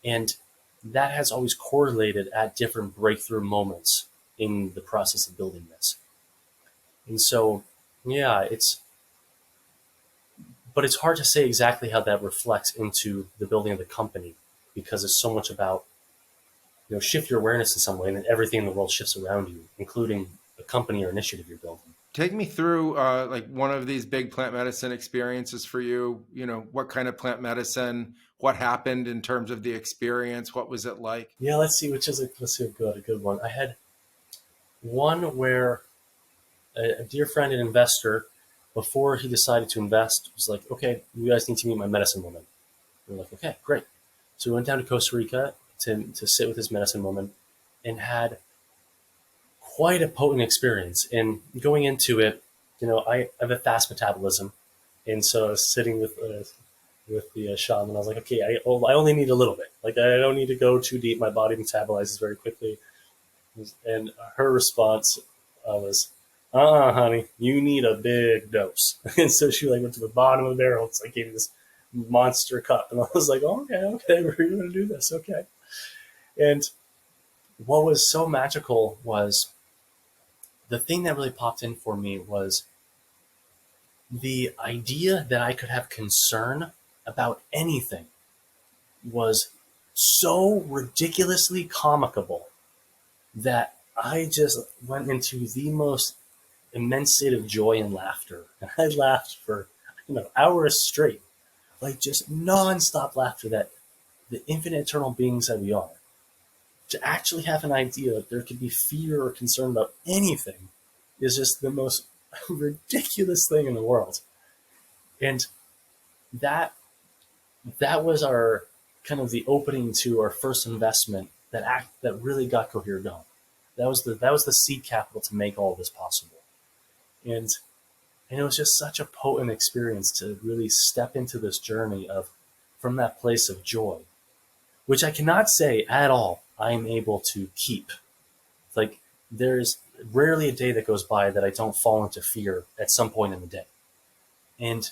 And that has always correlated at different breakthrough moments in the process of building this. And so, yeah, but it's hard to say exactly how that reflects into the building of the company because it's so much about, shift your awareness in some way and then everything in the world shifts around you, including the company or initiative you're building. Take me through like one of these big plant medicine experiences for you. What kind of plant medicine, what happened in terms of the experience? What was it like? Yeah, let's see a good one. I had one where a dear friend and investor, before he decided to invest, was like, okay, you guys need to meet my medicine woman. We're like, okay, great. So we went down to Costa Rica to sit with his medicine woman and had quite a potent experience. And going into it, I have a fast metabolism. And so I was sitting with the shaman. I was like, okay, I only need a little bit. Like, I don't need to go too deep. My body metabolizes very quickly. And her response was, honey, you need a big dose. And so she like went to the bottom of the barrel. It's like gave me this monster cup. And I was like, oh, okay, we're going to do this. Okay. And what was so magical was the thing that really popped in for me was the idea that I could have concern about anything was so ridiculously comical that I just went into the most immense state of joy and laughter. And I laughed for hours straight, like just nonstop laughter that the infinite eternal beings that we are, to actually have an idea that there could be fear or concern about anything is just the most ridiculous thing in the world. And that was our kind of the opening to our first investment that really got Cohere going. That was the seed capital to make all of this possible. And it was just such a potent experience to really step into this journey from that place of joy, which I cannot say at all I'm able to keep. Like, there's rarely a day that goes by that I don't fall into fear at some point in the day. And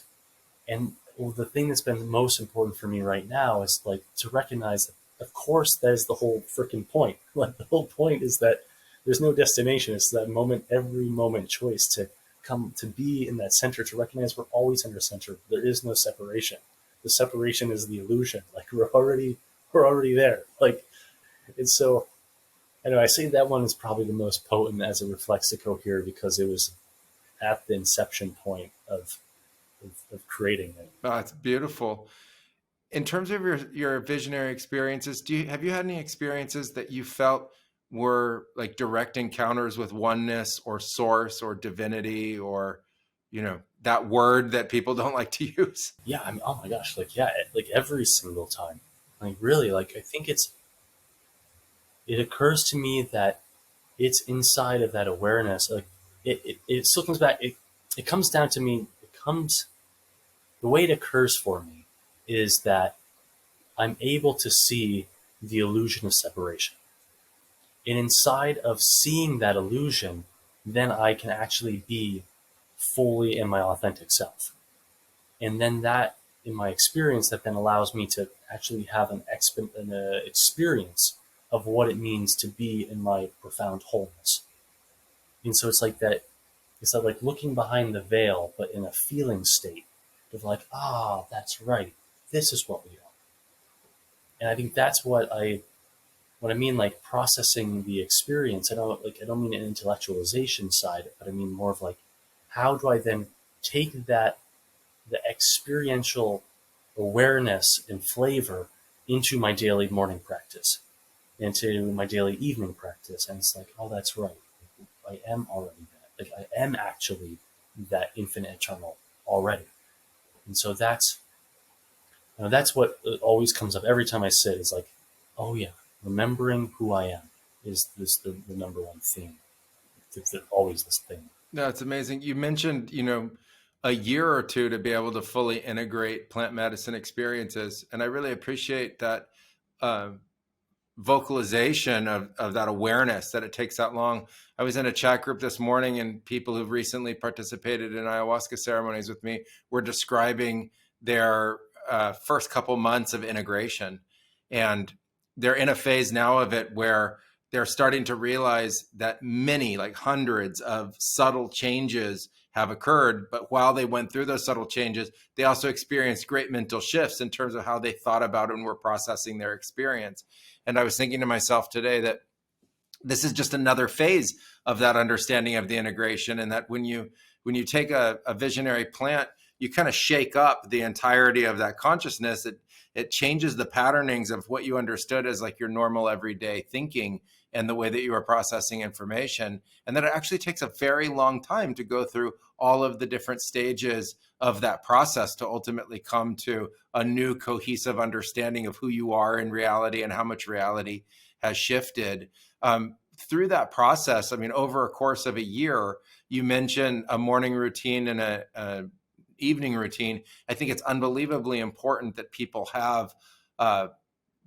the thing that's been most important for me right now is like to recognize that, of course, that is the whole freaking point. Like, the whole point is that there's no destination. It's that moment, every moment choice to come to be in that center, to recognize we're always under center. There is no separation. The separation is the illusion. Like, we're already there. Like, and so I know I say that one is probably the most potent as it reflects to Cohere because it was at the inception point of creating it. Oh, it's beautiful. In terms of your visionary experiences, have you had any experiences that you felt were like direct encounters with oneness or source or divinity or, that word that people don't like to use? Yeah, I mean, oh my gosh, like, yeah, like every single time. Like, really, like, I think it occurs to me that it's inside of that awareness. Like, it still comes back. It comes down to me. The way it occurs for me is that I'm able to see the illusion of separation. And inside of seeing that illusion, then I can actually be fully in my authentic self. And then that, in my experience, that then allows me to actually have an experience of what it means to be in my profound wholeness. And so it's like that, it's like looking behind the veil, but in a feeling state of like, that's right. This is what we are. And I think that's what I mean, like processing the experience. I don't mean an intellectualization side, but I mean more of like, how do I then take the experiential awareness and flavor into my daily morning practice, into my daily evening practice. And it's like, that's right. I am already that. Like, I am actually that infinite eternal already. And so that's what always comes up every time I sit, is like, oh yeah, remembering who I am is the number one theme. It's always this thing. No, it's amazing. You mentioned, a year or two to be able to fully integrate plant medicine experiences. And I really appreciate that vocalization of that awareness, that it takes that long. I was in a chat group this morning, and people who've recently participated in ayahuasca ceremonies with me were describing their first couple months of integration. And they're in a phase now of it where they're starting to realize that many, like hundreds of subtle changes have occurred. But while they went through those subtle changes, they also experienced great mental shifts in terms of how they thought about it and were processing their experience. And I was thinking to myself today that this is just another phase of that understanding of the integration, and that when you take a visionary plant, you kind of shake up the entirety of that consciousness. It changes the patternings of what you understood as like your normal everyday thinking and the way that you are processing information. And that it actually takes a very long time to go through all of the different stages of that process to ultimately come to a new cohesive understanding of who you are in reality and how much reality has shifted. Through that process, I mean, over a course of a year, you mentioned a morning routine and a evening routine. I think it's unbelievably important that people have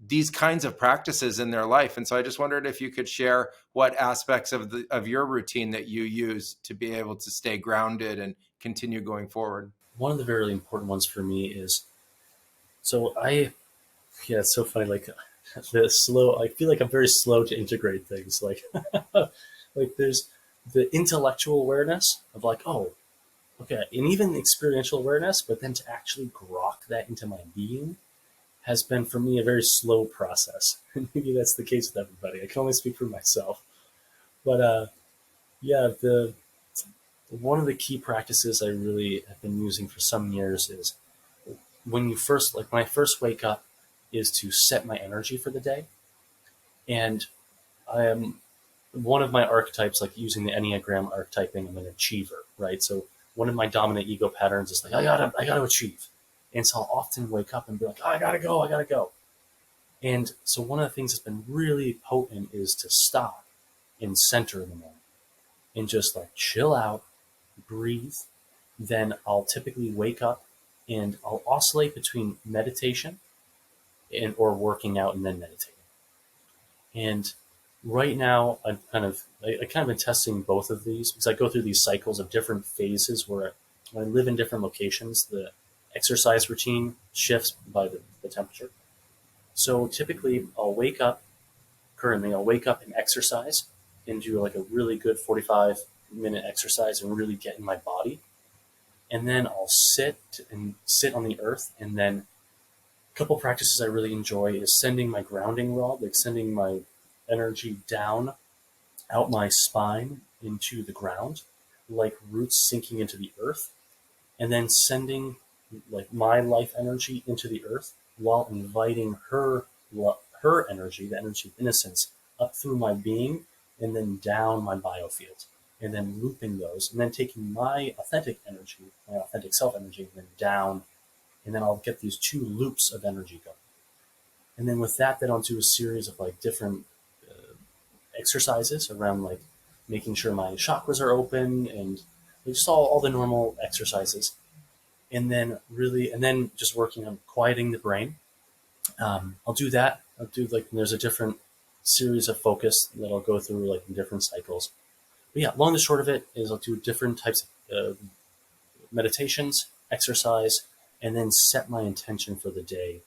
these kinds of practices in their life. And so I just wondered if you could share what aspects of your routine that you use to be able to stay grounded and continue going forward. One of the very important ones for me is, it's so funny. Like I feel like I'm very slow to integrate things. Like, like there's the intellectual awareness of like, okay, and even experiential awareness, but then to actually grok that into my being has been for me a very slow process. And maybe that's the case with everybody. I can only speak for myself. But one of the key practices I really have been using for some years is when I first wake up, is to set my energy for the day. And I am one of my archetypes, like using the Enneagram archetyping, I'm an achiever, right? So one of my dominant ego patterns is like, I gotta achieve. And so I'll often wake up and be like, I gotta go. And so one of the things that's been really potent is to stop and center in the morning and just like chill out, breathe. Then I'll typically wake up and I'll oscillate between meditation or working out and then meditating. And right now I kind of been testing both of these because I go through these cycles of different phases where when I live in different locations, the exercise routine shifts by the temperature. So typically I'll wake up and exercise and do like a really good 45-minute exercise and really get in my body. And then I'll sit on the earth. And then a couple practices I really enjoy is sending my grounding rod, like sending my energy down out my spine into the ground, like roots sinking into the earth, and then sending like my life energy into the earth while inviting her energy, the energy of innocence, up through my being and then down my biofield, and then looping those, and then taking my authentic energy, my authentic self energy, and then down, and then I'll get these two loops of energy going. And then with that, then I'll do a series of like different exercises around like making sure my chakras are open and just all the normal exercises. And then just working on quieting the brain I'll do that. I'll do like there's a different series of focus that I'll go through like in different cycles. But yeah, long and short of it is I'll do different types of meditations, exercise, and then set my intention for the day,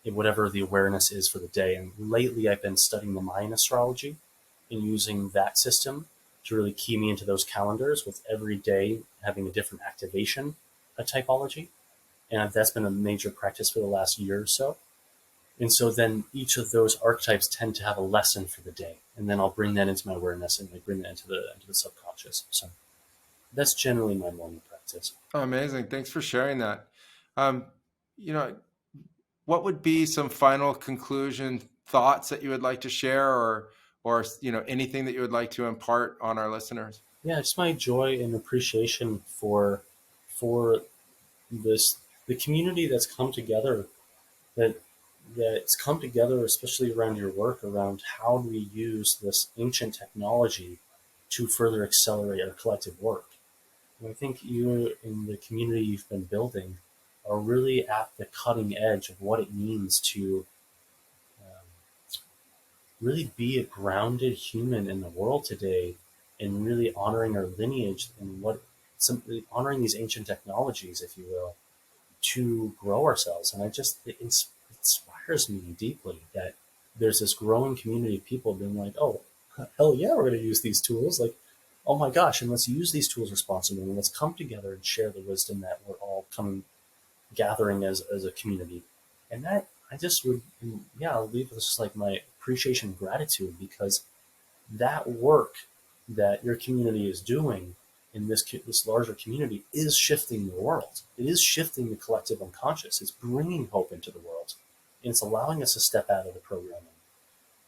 in whatever the awareness is for the day. And lately, I've been studying the Mayan astrology and using that system to really key me into those calendars, with every day having a different activation, a typology. And that's been a major practice for the last year or so. And so then each of those archetypes tend to have a lesson for the day, and then I'll bring that into my awareness and I bring that into the subconscious. So that's generally my morning practice. Oh, amazing. Thanks for sharing that. Um, you know, what would be some final conclusion thoughts that you would like to share, or anything that you would like to impart on our listeners? Yeah, just my joy and appreciation for this the community that's come together, that that's come together, especially around your work, around how do we use this ancient technology to further accelerate our collective work. And I think you and the community you've been building are really at the cutting edge of what it means to um, really be a grounded human in the world today, and really honoring our lineage and honoring these ancient technologies, if you will, to grow ourselves. And it inspires me deeply that there's this growing community of people being like, oh, hell yeah, we're going to use these tools. Like, oh my gosh, and let's use these tools responsibly, and let's come together and share the wisdom that we're all gathering as a community. And that I just would, yeah, I'll leave with just like my appreciation and gratitude, because that work that your community is doing in this larger community is shifting the world. It is shifting the collective unconscious. It's bringing hope into the world, and it's allowing us to step out of the programming.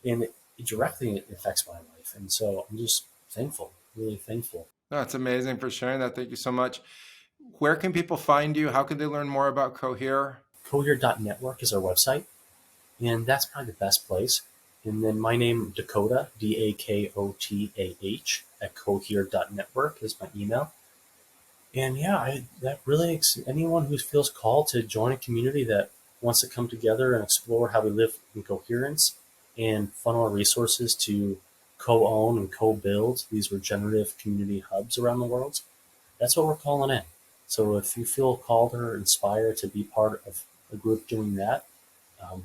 And it directly affects my life. And so I'm just thankful, really thankful. That's amazing for sharing that. Thank you so much. Where can people find you? How can they learn more about Cohere? Cohere.network is our website, and that's probably the best place. And then my name, Dakotah, Dakotah, at cohere.network is my email. And yeah, that really, anyone who feels called to join a community that wants to come together and explore how we live in coherence and funnel our resources to co-own and co-build these regenerative community hubs around the world, that's what we're calling in. So if you feel called or inspired to be part of a group doing that,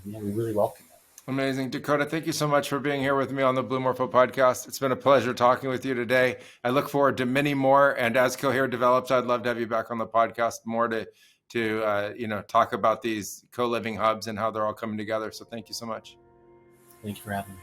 yeah, we really welcome it. Amazing. Dakotah, thank you so much for being here with me on the Blue Morpho podcast. It's been a pleasure talking with you today. I look forward to many more. And as Cohere develops, I'd love to have you back on the podcast more to talk about these co-living hubs and how they're all coming together. So thank you so much. Thank you for having me.